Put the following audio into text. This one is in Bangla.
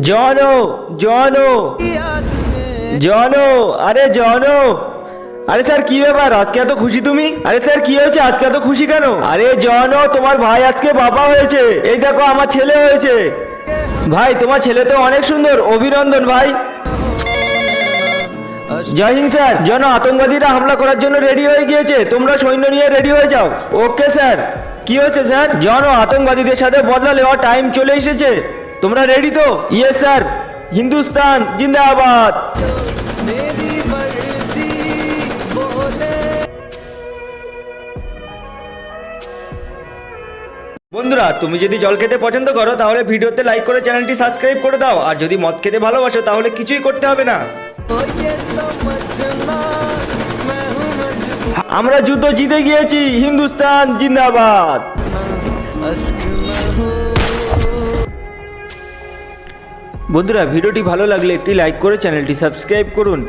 জনো জনো জনো, আরে জনো, আরে স্যার কি ব্যাপার আজকে এত খুশি তুমি? আরে স্যার কি হয়েছে আজকে এত খুশি কেন? আরে জনো, তোমার ভাই আজকে বাবা হয়েছে। এই দেখো আমার ছেলে হয়েছে। ভাই তোমার ছেলে তো অনেক সুন্দর, অভিনন্দন ভাই। জয় হিন্দ স্যার। জন, আতঙ্কবাদীরা হামলা করার জন্য রেডি হয়ে গিয়েছে, তোমরা সৈন্য নিয়ে রেডি হয়ে যাও। Okay sir. কি হয়েছে স্যার? জন, আতঙ্কবাদীদের সাথে বদলা নেওয়ার টাইম চলে এসেছে, তোমরা রেডি তো? Yes sir. হিন্দুস্তান জিন্দাবাদ। বন্ধুরা, তুমি যদি জল খেতে পছন্দ করো তাহলে ভিডিওতে লাইক করে চ্যানেলটি সাবস্ক্রাইব করে দাও, আর যদি মদ খেতে ভালোবাসো তাহলে কিছুই করতে হবে না। আমরা যুদ্ধ জিতে গিয়েছি, হিন্দুস্তান জিন্দাবাদ। বন্ধুরা, ভিডিওটি ভালো লাগলে একটি লাইক করে চ্যানেলটি সাবস্ক্রাইব করুন।